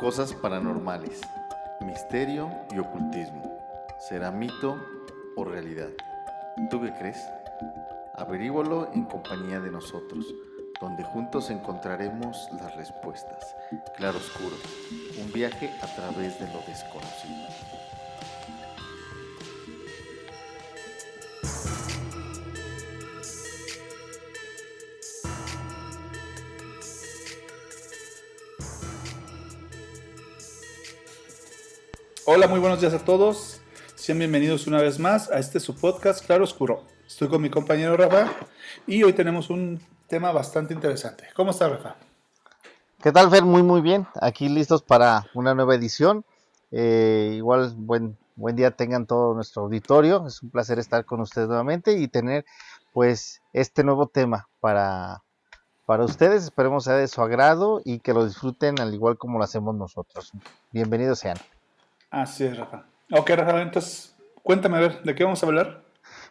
Cosas paranormales, misterio y ocultismo. ¿Será mito o realidad? ¿Tú qué crees? Averígualo en compañía de nosotros, donde juntos encontraremos las respuestas. Claro Oscuro, un viaje a través de lo desconocido. Hola, muy buenos días a todos. Sean bienvenidos una vez más a su podcast Claro Oscuro. Estoy con mi compañero Rafa y hoy tenemos un tema bastante interesante. ¿Cómo está, Rafa? ¿Qué tal, Fer? Muy bien. Aquí listos para una nueva edición. Igual buen día tengan todo nuestro auditorio. Es un placer estar con ustedes nuevamente y tener pues este nuevo tema para ustedes. Esperemos sea de su agrado y que lo disfruten al igual como lo hacemos nosotros. Bienvenidos sean. Así es, Rafa. Ok, Rafa, entonces cuéntame a ver, ¿de qué vamos a hablar?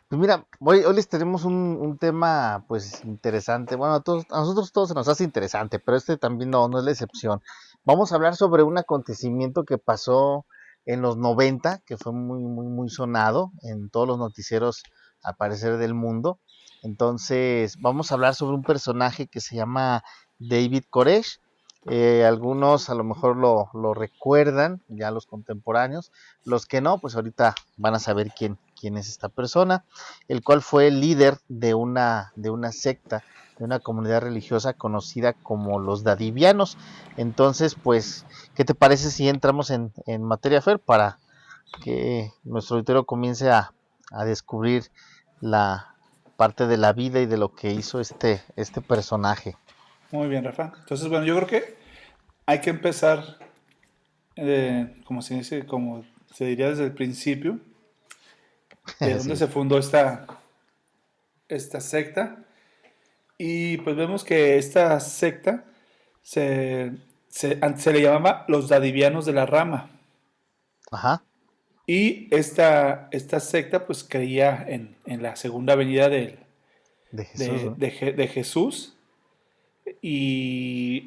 Pues mira, hoy les tenemos un tema pues interesante. Bueno, a nosotros todos se nos hace interesante, pero este también no es la excepción. Vamos a hablar sobre un acontecimiento que pasó en los 90, que fue muy sonado en todos los noticieros al parecer del mundo. Entonces, vamos a hablar sobre un personaje que se llama David Koresh. Algunos a lo mejor lo recuerdan, ya los contemporáneos. Los que no, pues ahorita van a saber quién es esta persona, el cual fue el líder de una secta, de una comunidad religiosa conocida como los Dadivianos. Entonces, pues, ¿qué te parece si entramos en materia, Fer, para que nuestro auditorio comience a descubrir la parte de la vida y de lo que hizo este personaje? Muy bien, Rafa. Entonces, bueno, yo creo que hay que empezar, como se dice, como se diría desde el principio, de Así dónde es. se fundó esta secta. Y pues vemos que esta secta antes se le llamaba los Dadivianos de la Rama. Ajá, Y esta secta pues creía en la segunda venida de Jesús, ¿no? de Jesús. Y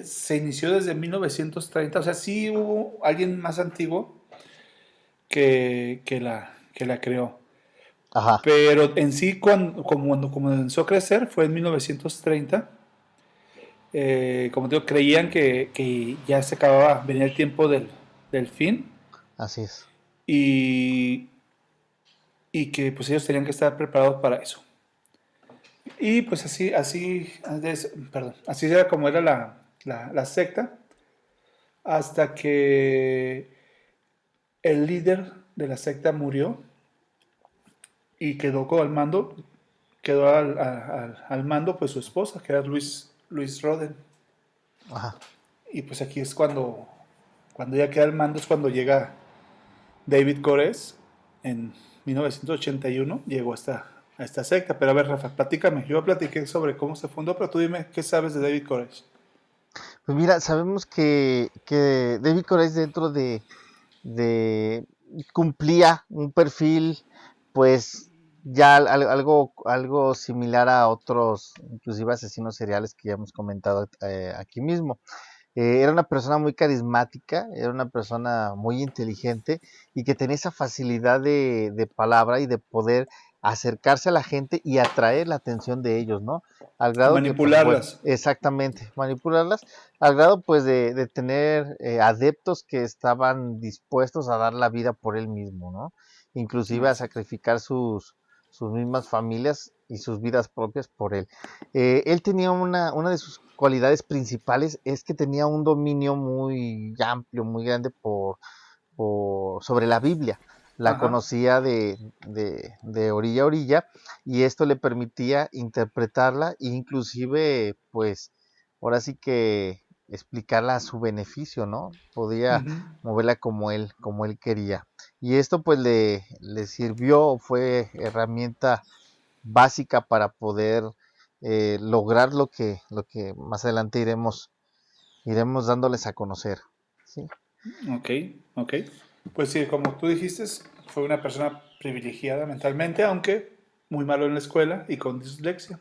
se inició desde 1930. O sea, sí hubo alguien más antiguo que la creó. Ajá, Pero en sí, cuando comenzó a crecer, fue en 1930. Como te digo, creían que ya se acababa, venía el tiempo del fin así es. y, y que pues ellos tenían que estar preparados para eso. Y pues perdón, así era como era la secta, hasta que el líder de la secta murió y quedó al mando pues su esposa, que era Luis Roden. Ajá. Y pues aquí es cuando ya queda al mando, es cuando llega David Koresh en 1981, llegó a esta secta. Pero a ver, Rafa, platícame. Yo platiqué sobre cómo se fundó, pero tú dime qué sabes de David Koresh. Pues mira, sabemos que David Koresh dentro de cumplía un perfil pues ya algo similar a otros inclusive asesinos seriales que ya hemos comentado aquí mismo. Era una persona muy carismática, era una persona muy inteligente y que tenía esa facilidad de palabra y de poder acercarse a la gente y atraer la atención de ellos, ¿no? Al A grado que, pues bueno, manipularlas. exactamente, manipularlas, al grado pues de tener adeptos que estaban dispuestos a dar la vida por él mismo, ¿no? Inclusive a Así es. sacrificar sus mismas familias y sus vidas propias por él. Él tenía una de sus cualidades principales es que tenía un dominio muy amplio, muy grande sobre la Biblia. La Ajá. conocía de orilla a orilla y esto le permitía interpretarla e inclusive, pues, ahora sí que explicarla a su beneficio, ¿no? Podía Ujú. moverla como él quería. Y esto pues le sirvió, fue herramienta básica para poder lograr lo que más adelante iremos dándoles a conocer. ¿Sí? Ok, ok. Pues sí, como tú dijiste, fue una persona privilegiada mentalmente, aunque muy malo en la escuela y con dislexia,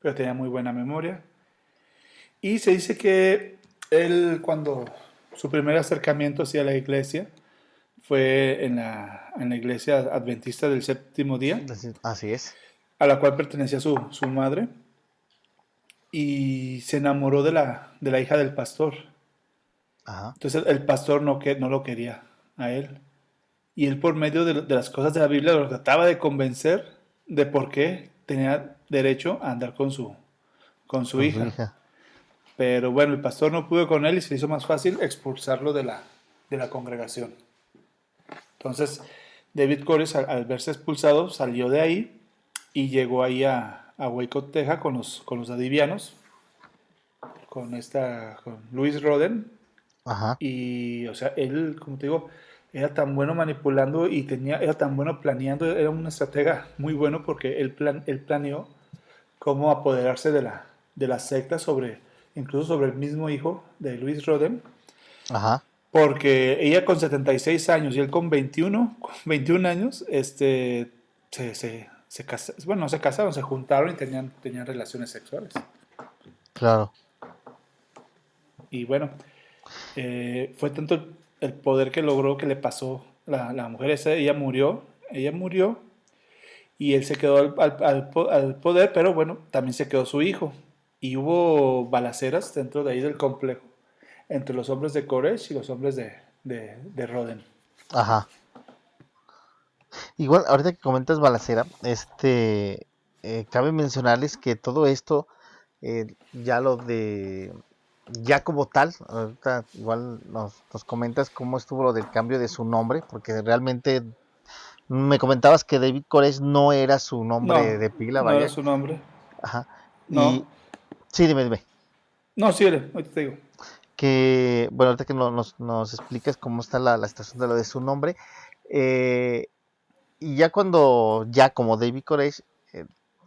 pero tenía muy buena memoria. Y se dice que él cuando su primer acercamiento hacia la iglesia fue en la iglesia adventista del séptimo día, Así es. a la cual pertenecía su madre, y se enamoró de la hija del pastor. Ajá. Entonces el pastor no lo quería a él. Y él por medio de las cosas de la Biblia lo trataba de convencer de por qué tenía derecho a andar con su Con su hija. hija. Pero bueno, el pastor no pudo con él y se le hizo más fácil expulsarlo de la congregación. Entonces, David Koresh, al verse expulsado, salió de ahí y llegó ahí a Waco, Texas, con los adivianos, con Luis Roden. Ajá. Y, o sea, él, como te digo, era tan bueno manipulando y era tan bueno planeando, era un estratega muy bueno porque él planeó cómo apoderarse de la secta incluso sobre el mismo hijo de Luis Roden, Ajá. porque ella con 76 años y él con 21 años, bueno, no se casaron, se juntaron y tenían relaciones sexuales. Claro. Y bueno, fue tanto el poder que logró que le pasó la mujer esa, ella murió y él se quedó al poder, pero bueno, también se quedó su hijo. Y hubo balaceras dentro de ahí del complejo entre los hombres de Koresh y los hombres de Roden. Ajá. Igual, ahorita que comentas balacera, cabe mencionarles que todo esto, ya lo de, ya como tal, ahorita igual nos comentas cómo estuvo lo del cambio de su nombre, porque realmente me comentabas que David Koresh no era su nombre No, de pila, no era vaya. su nombre. Ajá. No, Y sí, dime. no, sí, ahorita te digo. Que, bueno, ahorita que nos explicas cómo está la situación de lo de su nombre, eh, y ya cuando, ya como David Koresh, eh,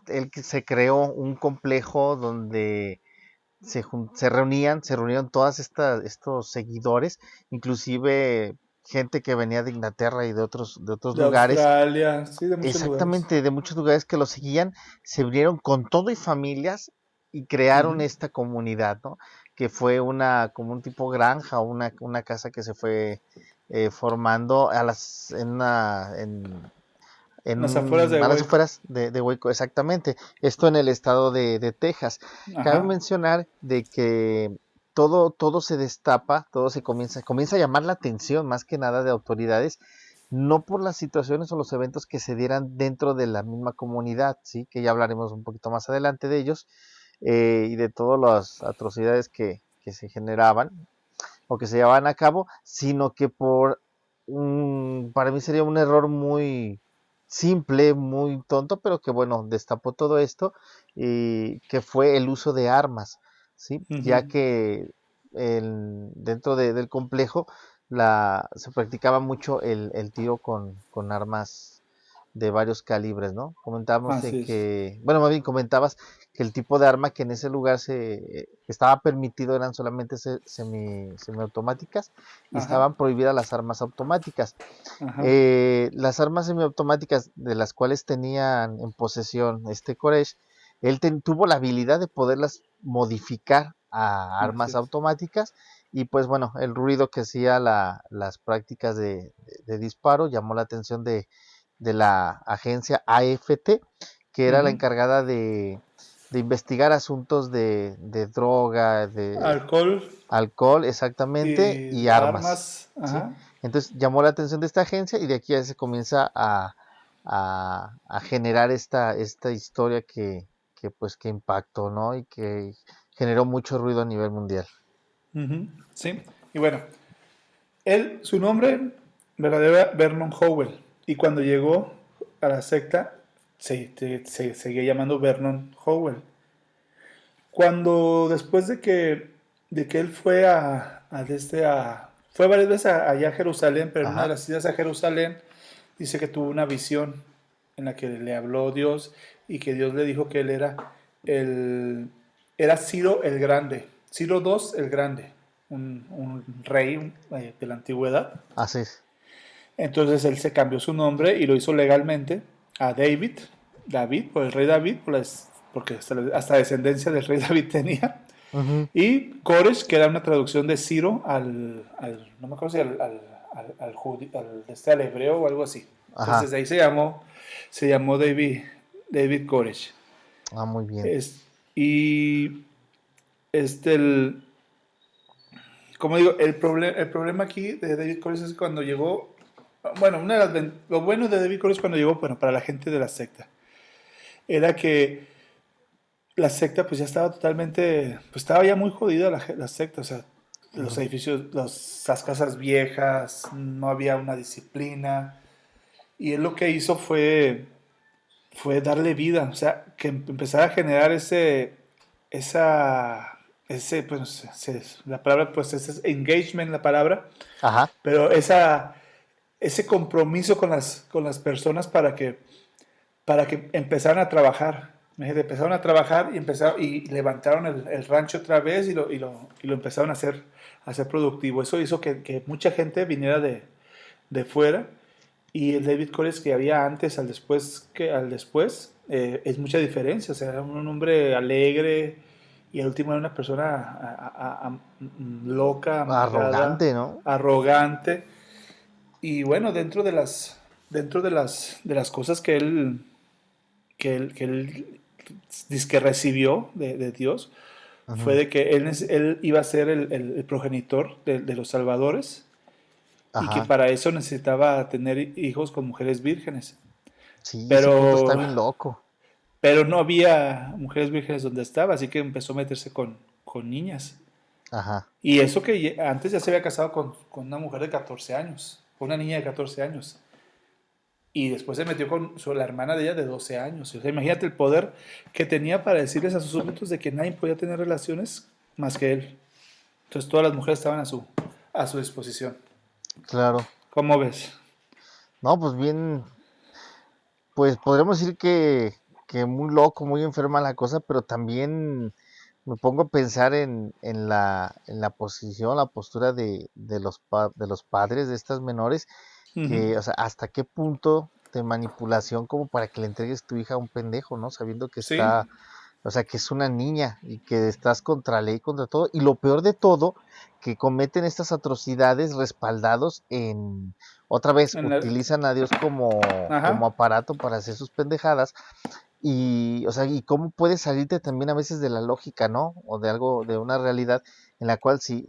él que se creó un complejo donde se reunieron todas estos seguidores, inclusive gente que venía de Inglaterra y de otros De lugares, Australia, sí, de muchos lugares. exactamente de muchos lugares que lo seguían, se unieron con todo y familias y crearon Ujú. esta comunidad, ¿no? Que fue como un tipo granja, una casa que se fue formando Las afueras de a las Waco. afueras de Waco, exactamente. Esto en el estado de Texas. Cabe Ajá. mencionar de que todo se destapa, todo comienza a llamar la atención más que nada de autoridades, no por las situaciones o los eventos que se dieran dentro de la misma comunidad, ¿sí? Que ya hablaremos un poquito más adelante de ellos, y de todas las atrocidades que se generaban o que se llevaban a cabo, sino que para mí sería un error muy simple, muy tonto, pero que bueno, destapó todo esto, y que fue el uso de armas, ¿sí? Ujú. Ya que dentro del complejo se practicaba mucho el tiro con armas de varios calibres, ¿no? Comentábamos de Así es. que, bueno, más bien comentabas que el tipo de arma que en ese lugar estaba permitido eran solamente semiautomáticas, y Ajá. estaban prohibidas las armas automáticas. Ajá. Las armas semiautomáticas de las cuales tenían en posesión este Koresh, él tuvo la habilidad de poderlas modificar a Así armas es. automáticas, y pues bueno, el ruido que hacía las prácticas de disparo llamó la atención de la agencia AFT, que era la Ujú. encargada de investigar asuntos de droga, de Alcohol alcohol, exactamente, y y armas, armas. ¿sí? Ajá. Entonces llamó la atención de esta agencia, y de aquí ya se comienza a generar esta historia pues que impactó, ¿no? Y que generó mucho ruido a nivel mundial. Ujú. Sí. Y bueno, su nombre verdadero era Vernon Howell. Y cuando llegó a la secta, se seguía llamando Vernon Howell. Cuando después de que él fue fue varias veces allá a Jerusalén, pero en una de Ajá, las idas a Jerusalén dice que tuvo una visión en la que le habló Dios y que Dios le dijo que él el, era Ciro el Grande, Ciro II el Grande, un rey de la antigüedad. así es. Entonces él se cambió su nombre y lo hizo legalmente a David, por el rey David, porque hasta descendencia del rey David tenía. Ujú. Y Koresh, que era una traducción de Ciro no me acuerdo si al hebreo o algo así. Entonces Ajá. desde ahí se llamó David Koresh. Ah, muy bien. Y este, como digo, el problema aquí de David Koresh es cuando llegó, bueno, lo bueno de David Koresh cuando llegó, bueno, para la gente de la secta, era que la secta pues ya estaba totalmente, pues estaba ya muy jodida la secta, o sea, los Ujú. edificios, las casas viejas, no había una disciplina, y él lo que hizo fue darle vida, o sea, que empezara a generar pues, la palabra, pues, ese engagement, la palabra, Ajá. pero ese compromiso con las personas para que empezaran a trabajar. Empezaron a trabajar y levantaron el rancho otra vez y lo empezaron a hacer productivo. Eso hizo que mucha gente viniera de fuera, y el David Koresh que había antes al después, es mucha diferencia. O sea, era un hombre alegre y al último era una persona loca, amargada, Arrogante, ¿no? arrogante. Y bueno, dentro de las cosas que él dizque recibió de Dios, fue Ujú. de que él iba a ser el progenitor de los salvadores, y que Ajá. para eso necesitaba tener hijos con mujeres vírgenes. Sí, ese punto está Pero, bien loco. pero no había mujeres vírgenes donde estaba, así que empezó a meterse con niñas. Ajá. Y eso que antes ya se había casado con una mujer de 14 años, con una niña de 14 años. Y después se metió con la hermana de ella de 12 años. O sea, imagínate el poder que tenía para decirles a sus súbditos de que nadie podía tener relaciones más que él. Entonces todas las mujeres estaban a su disposición. Claro. ¿Cómo ves? No, pues bien, pues podríamos decir que muy loco, muy enferma la cosa, pero también me pongo a pensar en la posición, la postura de los padres de estas menores, Ujú. que, o sea, hasta qué punto de manipulación como para que le entregues tu hija a un pendejo, ¿no? Sabiendo que Sí, está, o sea, que es una niña y que estás contra ley, contra todo. Y lo peor de todo, que cometen estas atrocidades respaldados otra vez, en la- utilizan a Dios como ajá, aparato para hacer sus pendejadas. Y, o sea, y cómo puedes salirte también a veces de la lógica, ¿no? O de algo, de una realidad en la cual si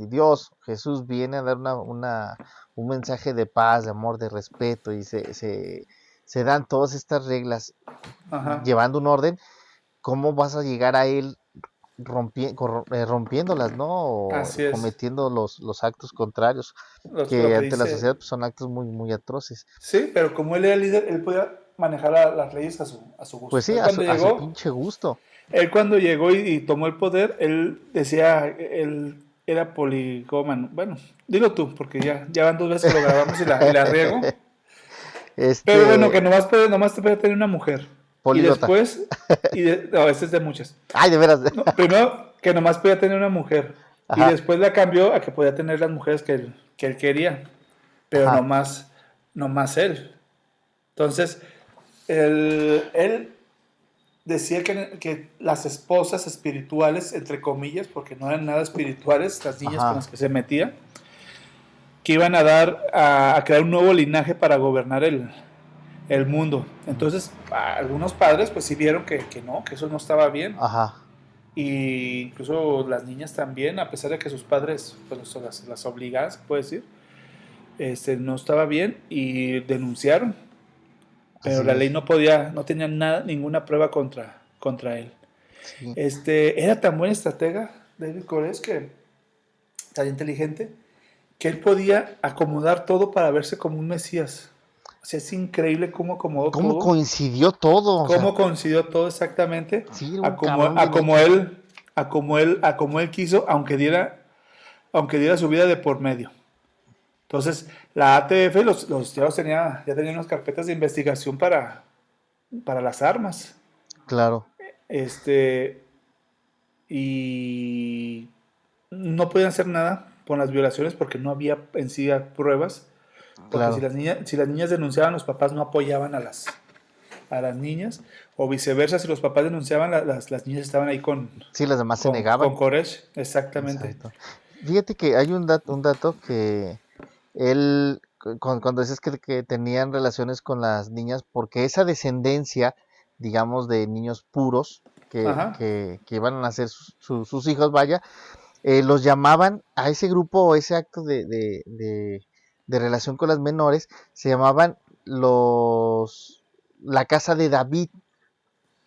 Dios, Jesús viene a dar un mensaje de paz, de amor, de respeto, y se dan todas estas reglas ajá, llevando un orden, ¿cómo vas a llegar a Él rompiéndolas, ¿no? O así es. cometiendo los actos contrarios, Lo que que ante la dice, sociedad pues, son actos muy, muy atroces. sí, pero como él era el líder, él podía manejar las leyes a su Pues gusto. sí, Él a cuando su, a su llegó, pinche gusto. él cuando llegó y tomó el poder, él decía, él era poligómano. Bueno, dilo tú, porque ya van 2 veces que lo grabamos y la riego. Pero bueno, que Este, nomás te puede tener una mujer. Y políglota. después, no, este es de muchas. Ay, de veras. No, primero, que nomás podía tener una mujer. Y Ajá, después la cambió a que podía tener las mujeres que él quería. Pero ajá. nomás él. Entonces, él decía que las esposas espirituales, entre comillas, porque no eran nada espirituales, las niñas con las Ajá. que se metía, que iban a crear un nuevo linaje para gobernar el mundo. Entonces, algunos padres pues sí vieron que no, que eso no estaba bien. Ajá. Y incluso las niñas también, a pesar de que sus padres pues, las obligaban, se puede decir, no estaba bien y denunciaron. Pero Así la ley es. no tenía ninguna prueba contra él. Sí. Era tan buen estratega David Koresh, tan inteligente, que él podía acomodar todo para verse como un mesías. O sea, es increíble cómo acomodó ¿Cómo todo, coincidió todo? O sea, cómo coincidió todo exactamente sí, era a un como, cabrón a bien como hecho. él, a como él quiso, aunque diera su vida de por medio. Entonces, la ATF ya tenía unas carpetas de investigación para las armas. Claro, Este, y no podían hacer nada con las violaciones porque no había en sí pruebas, porque si claro. las niñas denunciaban, los papás no apoyaban a las niñas, o viceversa, si los papás denunciaban, las niñas estaban ahí Sí, las demás se con negaban. Koresh, exactamente. Exacto. Fíjate que hay un dato que él, cuando dices que tenían relaciones con las niñas, porque esa descendencia, digamos, de niños puros Ajá, que iban a ser sus hijos, vaya, los llamaban a ese grupo o ese acto de relación con las menores, se llamaban la casa de David.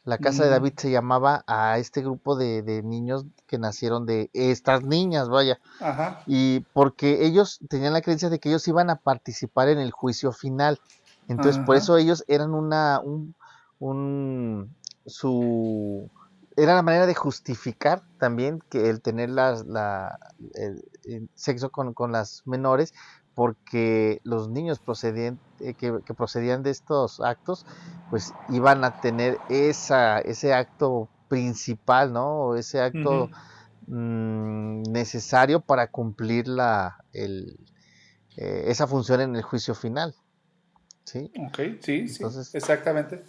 La casa de mm, David se llamaba a este grupo de niños que nacieron de estas niñas, vaya. ajá, Y porque ellos tenían la creencia de que ellos iban a participar en el juicio final. Entonces, por ajá, eso ellos eran un su, era la manera de justificar también que el tener el sexo con las menores, porque los niños que procedían de estos actos, pues iban a tener ese acto principal, ¿no? O ese ujú. acto necesario para cumplir esa función en el juicio final, ¿sí? Ok, sí, sí, Entonces, exactamente.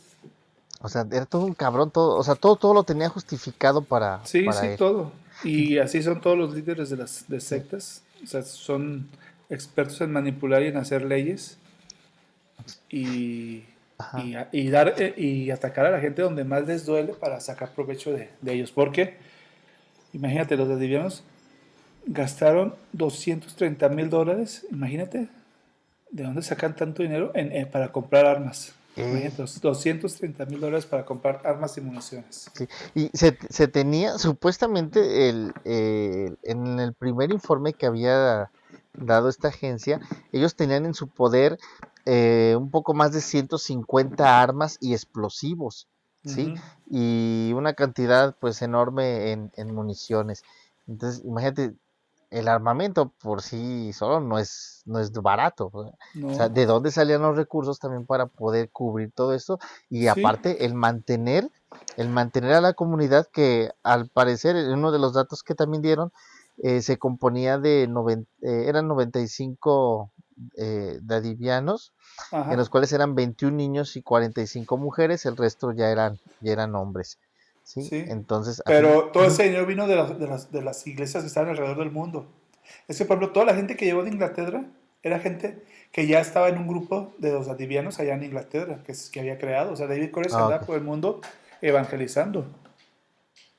o sea, era todo un cabrón, todo, o sea, todo lo tenía justificado Sí, para sí, él. todo. Y así son todos los líderes de Sí, sectas. O sea, son expertos en manipular y en hacer leyes y, ajá. y atacar a la gente donde más les duele para sacar provecho de ellos. Porque, imagínate, los adivianos gastaron $230,000. Imagínate, ¿de dónde sacan tanto dinero para comprar armas? Eh, Imagínate, $230,000 para comprar armas y municiones. sí. Y se tenía, supuestamente, en el primer informe que había dado esta agencia, ellos tenían en su poder un poco más de 150 armas y explosivos, ¿sí? Ujú. Y una cantidad, pues, enorme en municiones. Entonces, imagínate, el armamento por sí solo no es barato. O sea, No, ¿de dónde salían los recursos también para poder cubrir todo esto? Y sí, aparte, el mantener a la comunidad que al parecer, en uno de los datos que también dieron, se componía eran 95 dadivianos, en ajá. los cuales eran 21 niños y 45 mujeres, el resto ya eran hombres, ¿sí? Sí, Entonces, a fin. pero todo ese dinero vino de las iglesias que estaban alrededor del mundo. Es que, por ejemplo, toda la gente que llegó de Inglaterra era gente que ya estaba en un grupo de los adivianos allá en Inglaterra, que había creado. O sea, David Koresh Ah, ok. andaba por el mundo evangelizando.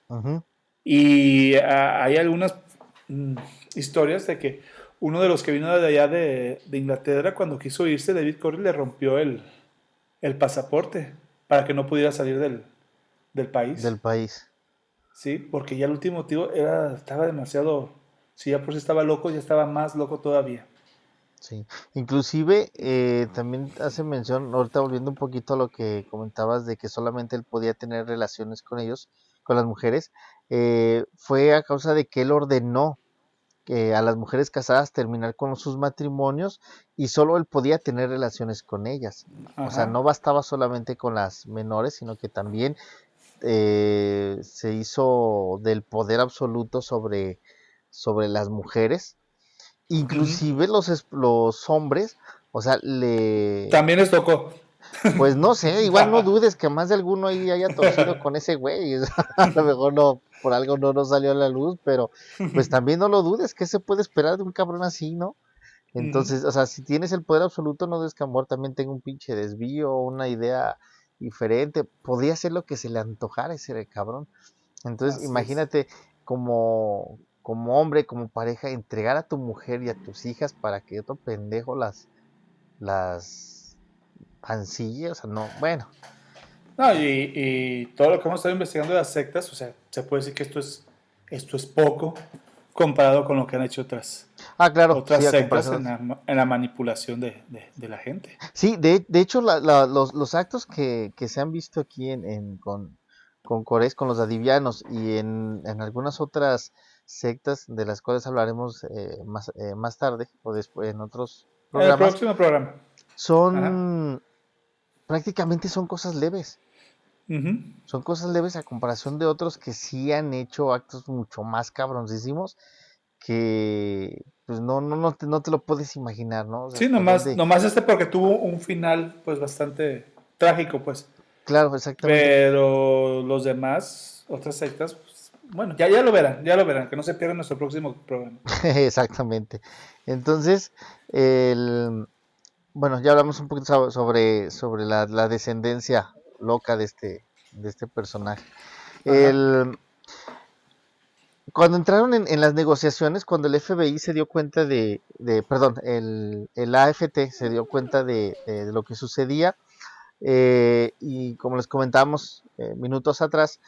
Ujú. Y hay algunas mm, historias de que uno de los que vino de allá de Inglaterra, cuando quiso irse, David Koresh le rompió el pasaporte para que no pudiera salir del país. Del país. Sí, porque ya el último motivo estaba demasiado, si ya por si estaba loco, ya estaba más loco todavía. Sí, inclusive también hace mención, ahorita volviendo un poquito a lo que comentabas de que solamente él podía tener relaciones con ellos, con las mujeres, fue a causa de que él ordenó que a las mujeres casadas terminar con sus matrimonios y solo él podía tener relaciones con ellas. O sea, Ajá, no bastaba solamente con las menores, sino que también se hizo del poder absoluto sobre las mujeres. ujú. Inclusive los hombres, o sea, También les tocó. pues no sé, igual no dudes que más de alguno ahí haya torcido con ese güey. A lo mejor no, por algo no nos salió a la luz, pero pues también no lo dudes, ¿qué se puede esperar de un cabrón así, no? Ujú. Entonces, o sea, si tienes el poder absoluto, no dudes que amor también tenga un pinche desvío, una idea diferente. Podría ser lo que se le antojara a ese cabrón. Entonces, Así es. imagínate como hombre, como pareja, entregar a tu mujer y a tus hijas para que otro pendejo las pancille, o sea, no, bueno, No, y todo lo que hemos estado investigando de las sectas, o sea, se puede decir que esto es poco comparado con lo que han hecho claro, otras sí, a sectas comparación, en la manipulación de la gente. sí, de hecho, los actos que se han visto aquí con Corés, con los adivianos y en algunas otras sectas de las cuales hablaremos más tarde o después en otros En el programas, próximo programa. Ajá. son prácticamente son cosas leves. Ujú. Son cosas leves a comparación de otros que sí han hecho actos mucho más cabroncísimos que pues no te lo puedes imaginar, ¿no? O sea, Sí, hasta nomás, dónde. nomás porque tuvo un final pues bastante trágico, pues. Claro, exactamente. Pero los demás, otras sectas, pues, bueno, ya lo verán, que no se pierdan nuestro próximo programa. Exactamente. Entonces, el, bueno, ya hablamos un poquito sobre la descendencia loca de este personaje. Ajá. El, Cuando entraron en las negociaciones, cuando el FBI se dio cuenta perdón, el AFT se dio cuenta de lo que sucedía, y como les comentábamos minutos atrás,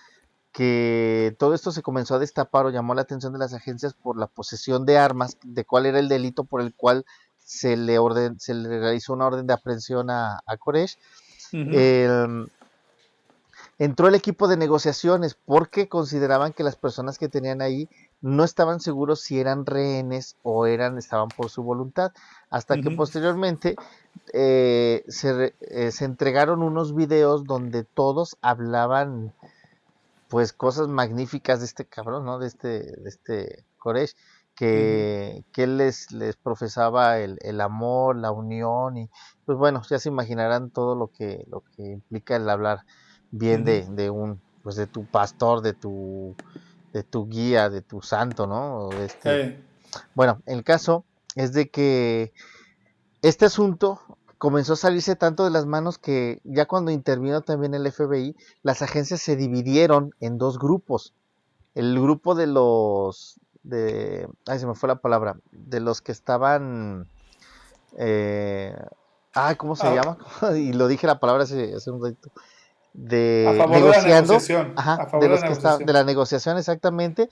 que todo esto se comenzó a destapar o llamó la atención de las agencias por la posesión de armas, de cuál era el delito por el cual se le realizó una orden de aprehensión a Koresh. Ujú. Eh, Entró el equipo de negociaciones porque consideraban que las personas que tenían ahí no estaban seguros si eran rehenes o estaban por su voluntad, hasta que Ujú. posteriormente se entregaron unos videos donde todos hablaban pues cosas magníficas de este cabrón, ¿no? De este Koresh, Ujú. que él les profesaba el amor, la unión, y pues bueno, ya se imaginarán todo lo que implica el hablar bien Ujú. pues de tu pastor, de tu guía, de tu santo, ¿no? Hey. Bueno, el caso es de que este asunto comenzó a salirse tanto de las manos que ya cuando intervino también el FBI, las agencias se dividieron en dos grupos. El grupo ay, se me fue la palabra, de los que estaban, eh, ¿cómo se A, llama? Y lo dije la palabra hace un ratito, a de favor de la negociando, negociación. ajá, A de favor de los la que está, de negociación. la negociación exactamente,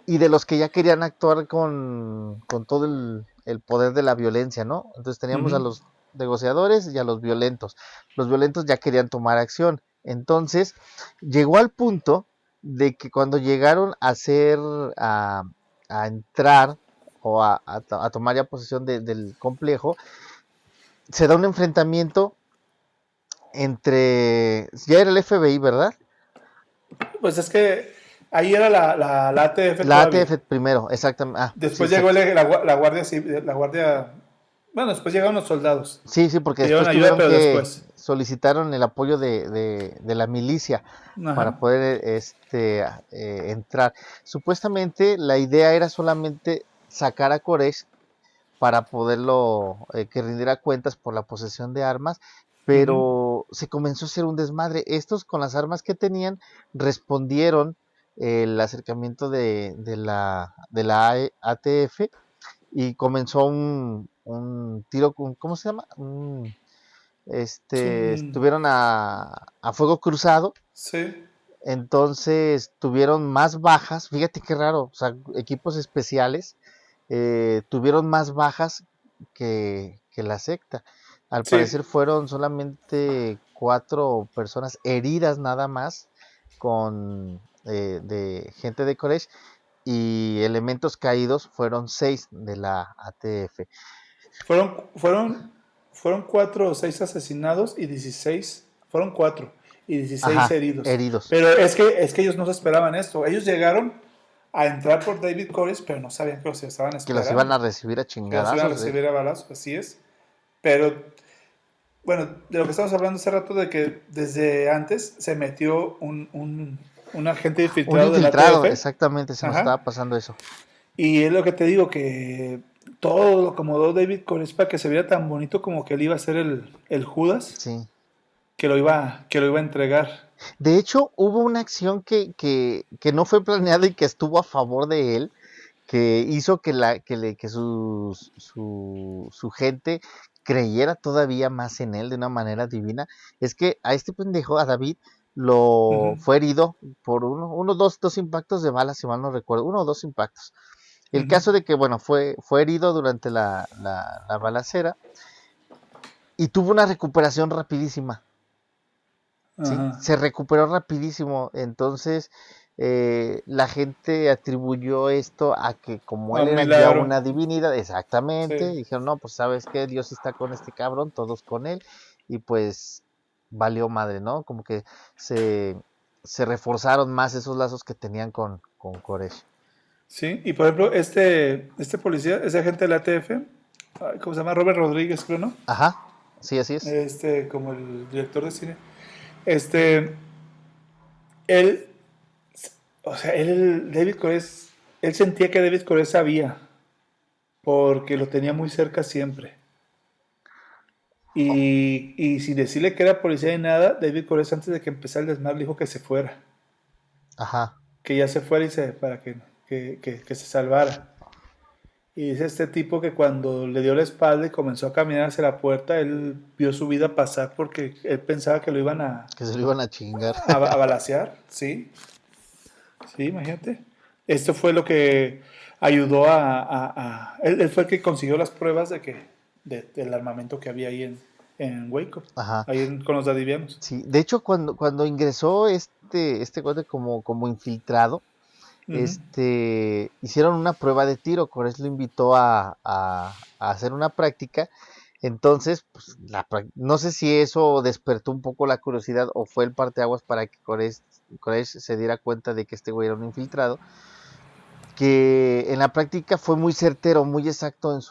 y de los que ya querían actuar con todo el poder de la violencia, ¿no? Entonces teníamos a Ujú. los negociadores y a los violentos. Los violentos ya querían tomar acción. Entonces llegó al punto de que cuando llegaron a, a entrar o a tomar ya posesión del complejo, se da un enfrentamiento ya era el FBI, ¿verdad? Pues es que ahí era la ATF La todavía. ATF primero, exactamente. Sí, Después llegó exacto. la Guardia Civil, la Guardia. Bueno, después llegaron los soldados. Sí, sí, porque Que dieron después ayuda, tuvieron pero que después. solicitaron el apoyo de la milicia para Ajá. poder entrar. Supuestamente la idea era solamente sacar a Koresh para poderlo que rindiera cuentas por la posesión de armas, Ujú. pero se comenzó a hacer un desmadre. Estos con las armas que tenían respondieron el acercamiento de la ATF y comenzó un tiro, ¿cómo se llama? Es Estuvieron a fuego cruzado, sí. entonces tuvieron más bajas, fíjate qué raro, o sea, equipos especiales tuvieron más bajas que la secta. Al Sí. parecer fueron solamente 4 personas heridas nada más de gente de Koresh, y elementos caídos fueron 6 de la ATF. Fueron, fueron, fueron 4 o 6 asesinados y 16. Fueron 4 y 16 Ajá, heridos. heridos. Pero es que ellos no se esperaban esto. Ellos llegaron a entrar por David Corris, pero no sabían que los estaban Que los iban esperando. a recibir a Que los iban a chingadazos. recibir a balazos, así es. Pero, bueno, de lo que estamos hablando hace rato, de que desde antes se metió un agente Un infiltrado del infiltrado, ATF. exactamente, se nos Ajá. estaba pasando eso. Y es lo que te digo, que todo lo acomodó David Koresh para que se viera tan bonito como que él iba a ser el Judas, Sí. que lo iba a entregar. De hecho, hubo una acción que no fue planeada y que estuvo a favor de él, que hizo que su gente creyera todavía más en él de una manera divina. Es que a este pendejo, a David, lo Ujú. fue herido por dos impactos de bala, si mal no recuerdo, 1 o 2 impactos. El Ujú. caso de que, bueno, fue herido durante la balacera y tuvo una recuperación rapidísima. ¿Sí? Ajá. Se recuperó rapidísimo. Entonces, la gente atribuyó esto a que como A él un era ya milagro. una divinidad, exactamente, Sí. dijeron, no, pues sabes qué, Dios está con este cabrón, todos con él, y pues valió madre, ¿no? Como que se, se reforzaron más esos lazos que tenían con Koresh. Sí. Y por ejemplo, este policía, ese agente del ATF, ay, ¿cómo se llama? Robert Rodríguez, creo, ¿no? Ajá, sí, así es. Como el director de cine. Este, él, o sea, David Koresh, él sentía que David Koresh sabía, porque lo tenía muy cerca siempre. Y sin decirle que era policía ni nada, David Koresh antes de que empezara el desmadre le dijo que se fuera, Ajá. que ya se fuera para que se salvara. Y dice este tipo que cuando le dio la espalda y comenzó a caminar hacia la puerta, él vio su vida pasar porque él pensaba que lo iban Que se lo iban a chingar. a balacear, ¿sí? Sí, imagínate. Esto fue lo que ayudó él fue el que consiguió las pruebas del armamento que había ahí en Waco, Ajá. con los dadivianos. Sí, de hecho, cuando ingresó este cuate como infiltrado, Ujú, hicieron una prueba de tiro. Koresh lo invitó a hacer una práctica. Entonces, pues, no sé si eso despertó un poco la curiosidad o fue el parteaguas para que Koresh se diera cuenta de que este güey era un infiltrado, que en la práctica fue muy certero, muy exacto en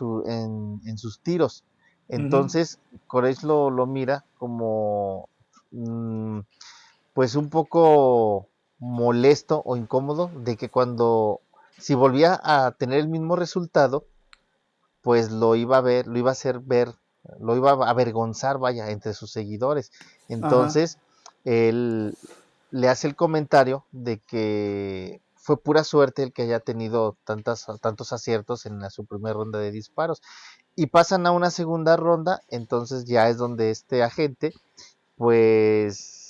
sus tiros. ujú. Entonces, Koresh lo mira como, mm, pues un poco molesto o incómodo de que si volvía a tener el mismo resultado, pues lo iba a ver, lo iba a hacer ver, lo iba a avergonzar, vaya, entre sus seguidores. Ajá. Entonces, él le hace el comentario de que fue pura suerte el que haya tenido tantos aciertos en su primera ronda de disparos. Y pasan a una segunda ronda, entonces ya es donde este agente, pues,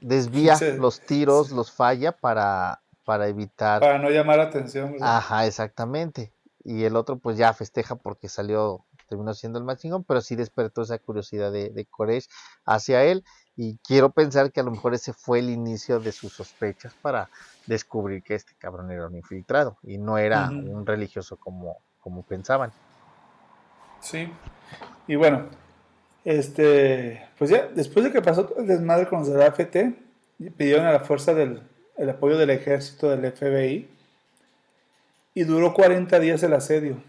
desvía Se- los se- tiros, los falla para evitar. para no llamar la atención, ¿verdad? Ajá, exactamente. Y el otro pues ya festeja porque terminó siendo el más chingón, pero sí despertó esa curiosidad de Koresh hacia él. Y quiero pensar que a lo mejor ese fue el inicio de sus sospechas para descubrir que este cabrón era un infiltrado y no era Ujú, un religioso como pensaban. sí. Y bueno, pues ya, después de que pasó todo el desmadre con los de la AFT, pidieron a la fuerza el apoyo del ejército, del FBI, y duró 40 días el asedio.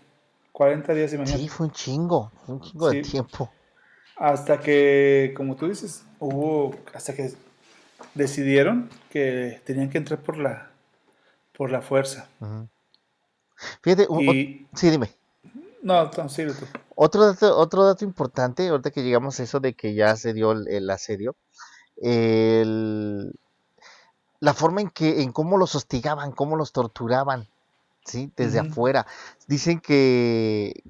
40 días, Sí, imagínate. fue un chingo de Sí, tiempo. hasta que, como tú dices, hasta que decidieron que tenían que entrar por la fuerza. Ujú. Fíjate, Y, sí, dime. no, sigue tú. Otro dato importante, ahorita que llegamos a eso de que ya se dio el asedio, el, la forma en cómo los hostigaban, cómo los torturaban, ¿sí? Desde Ujú. afuera. Dicen que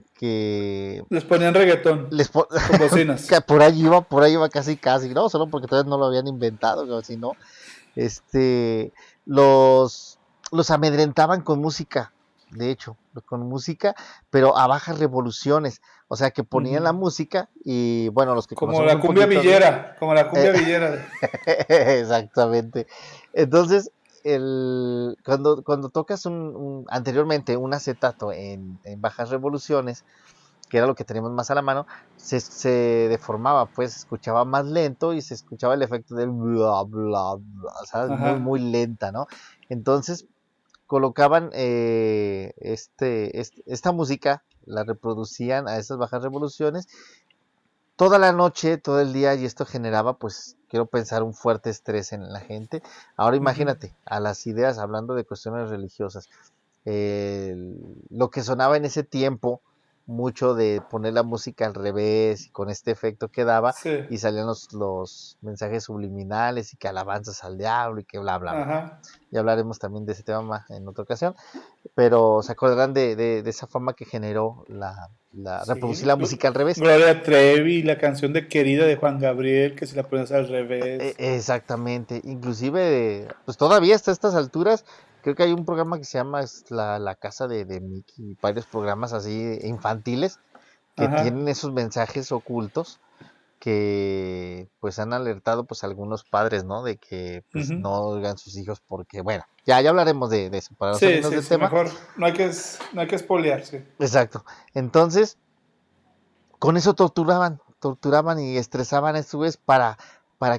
Les ponían reggaetón les po- con bocinas. que por ahí iba casi casi, ¿no? Solo porque todavía no lo habían inventado, o si no, este, los, los amedrentaban con música, de hecho, con música, pero a bajas revoluciones. O sea, que ponían Ujú. la música y, bueno, los que Como conocemos la un cumbia poquito de. villera, como la eh, cumbia villera. Exactamente. Entonces, cuando tocas anteriormente un acetato en bajas revoluciones, que era lo que teníamos más a la mano, se deformaba, pues se escuchaba más lento y se escuchaba el efecto del bla, bla, bla, ¿sabes? Muy, Ajá. muy lenta, ¿no? Entonces, colocaban esta música, la reproducían a esas bajas revoluciones toda la noche, todo el día, y esto generaba, pues, quiero pensar, un fuerte estrés en la gente. Ahora Ujú. imagínate, a las ideas, hablando de cuestiones religiosas, lo que sonaba en ese tiempo, mucho de poner la música al revés y con este efecto que daba, Sí. y salían los mensajes subliminales y que alabanzas al diablo y que bla, bla, bla. Ajá. Ya hablaremos también de ese tema en otra ocasión, pero se acordarán de esa fama que generó reproducir Sí. la música al revés. Gloria Trevi, la canción de Querida de Juan Gabriel, que se la pones al revés. Exactamente, inclusive, pues todavía hasta estas alturas, creo que hay un programa que se llama la Casa de Mickey, varios programas así infantiles que Ajá. tienen esos mensajes ocultos que pues han alertado pues algunos padres, ¿no? De que pues Ujú. no oigan sus hijos porque, bueno, ya hablaremos de eso, para no Sí, salirnos sí, del sí, tema. mejor. No hay que espolearse. Exacto, entonces con eso torturaban y estresaban a su vez para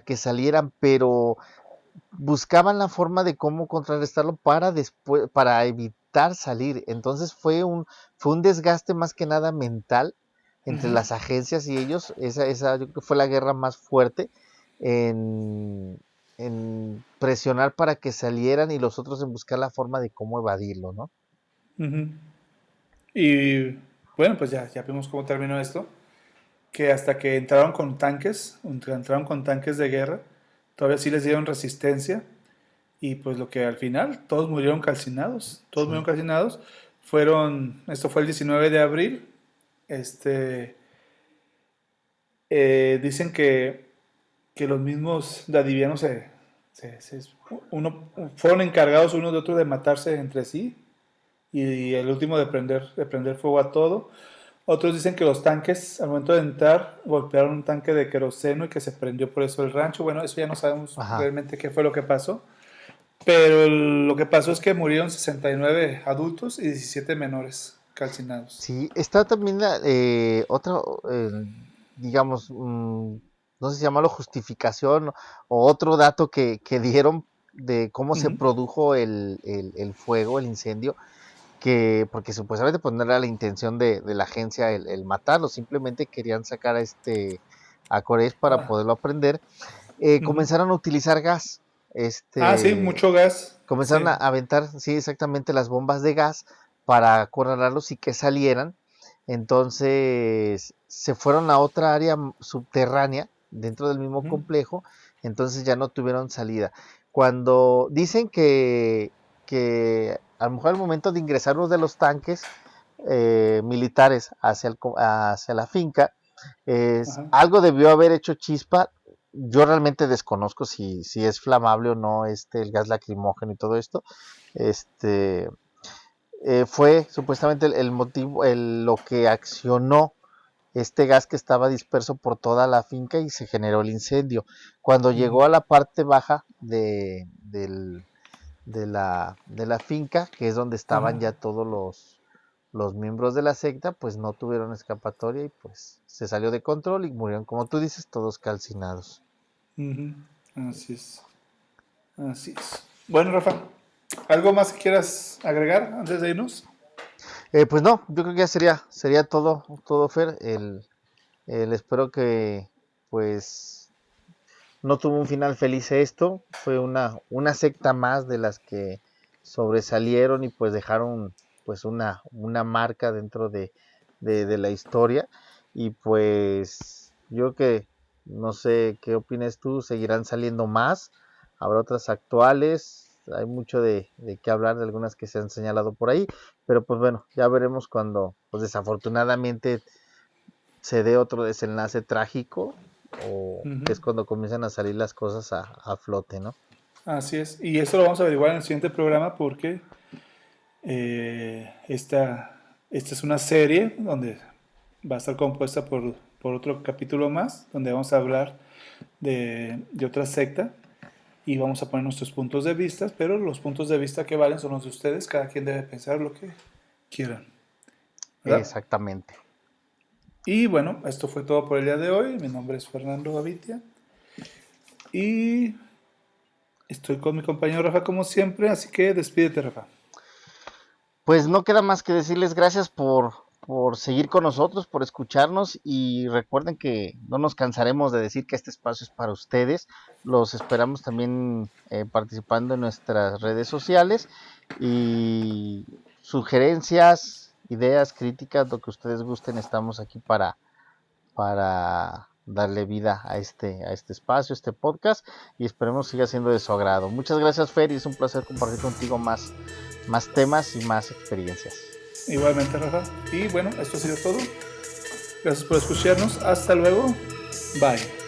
que salieran, pero buscaban la forma de cómo contrarrestarlo para evitar salir. Entonces fue un desgaste más que nada mental entre Ujú. las agencias y ellos. Esa yo creo que fue la guerra más fuerte en presionar para que salieran y los otros en buscar la forma de cómo evadirlo, ¿no? Ujú. Y bueno, pues ya vimos cómo terminó esto. Que hasta que entraron con tanques de guerra, todavía sí les dieron resistencia. Y pues lo que al final, todos murieron calcinados. Todos Sí. murieron calcinados. Esto fue el 19 de abril. Este, dicen que los mismos dadivianos se- se- fueron encargados unos de otros de matarse entre sí y el último de prender fuego a todo. Otros dicen que los tanques al momento de entrar golpearon un tanque de queroseno y que se prendió por eso el rancho. Bueno, eso ya no sabemos Ajá. realmente qué fue lo que pasó. Pero lo que pasó es que murieron 69 adultos y 17 menores calcinados. Sí, está también otra, digamos, no sé si llamarlo justificación o otro dato que dieron de cómo se Ujú, produjo el fuego, el incendio, porque supuestamente pues no era la intención de la agencia el matarlo, simplemente querían sacar a Corés para ah, poderlo aprender. ujú. Comenzaron a utilizar gas, Ah, sí, este, mucho gas. comenzaron Sí. a aventar, sí, exactamente las bombas de gas para acorralarlos y que salieran. Entonces se fueron a otra área subterránea dentro del mismo Ujú, complejo, entonces ya no tuvieron salida. Cuando dicen que a lo mejor al momento de ingresar los de los tanques militares hacia la finca, ajá. algo debió haber hecho chispa. Yo realmente desconozco si es flamable o no el gas lacrimógeno y todo esto. Este fue supuestamente el motivo, lo que accionó este gas que estaba disperso por toda la finca y se generó el incendio. Cuando Ujú, llegó a la parte baja de la finca, que es donde estaban ajá. ya todos los miembros de la secta, pues no tuvieron escapatoria y pues se salió de control y murieron, como tú dices, todos calcinados. Ujú. Así es. Así es. Bueno, Rafa, ¿algo más que quieras agregar antes de irnos? Pues no, yo creo que ya sería todo, Fer. Espero que pues no tuvo un final feliz esto. Fue una secta más de las que sobresalieron y pues dejaron pues una marca dentro de la historia. Y pues yo que no sé qué opines tú, seguirán saliendo más. Habrá otras actuales. Hay mucho de qué hablar, de algunas que se han señalado por ahí. Pero pues bueno, ya veremos cuando pues desafortunadamente se dé otro desenlace trágico o que Ujú. es cuando comienzan a salir las cosas a flote, ¿no? Así es. Y eso lo vamos a averiguar en el siguiente programa porque esta es una serie donde va a estar compuesta por otro capítulo más, donde vamos a hablar de otra secta y vamos a poner nuestros puntos de vista, pero los puntos de vista que valen son los de ustedes, cada quien debe pensar lo que quieran, ¿verdad? Exactamente. Y bueno, esto fue todo por el día de hoy. Mi nombre es Fernando Gavitia y estoy con mi compañero Rafa como siempre, así que despídete, Rafa. Pues no queda más que decirles gracias por seguir con nosotros, por escucharnos y recuerden que no nos cansaremos de decir que este espacio es para ustedes. Los esperamos también participando en nuestras redes sociales y sugerencias, ideas, críticas, lo que ustedes gusten, estamos aquí para darle vida a este espacio, este podcast, y esperemos siga siendo de su agrado. Muchas gracias, Fer, y es un placer compartir contigo más temas y más experiencias. Igualmente, Rafa. Y bueno, esto ha sido todo. Gracias por escucharnos. Hasta luego. Bye.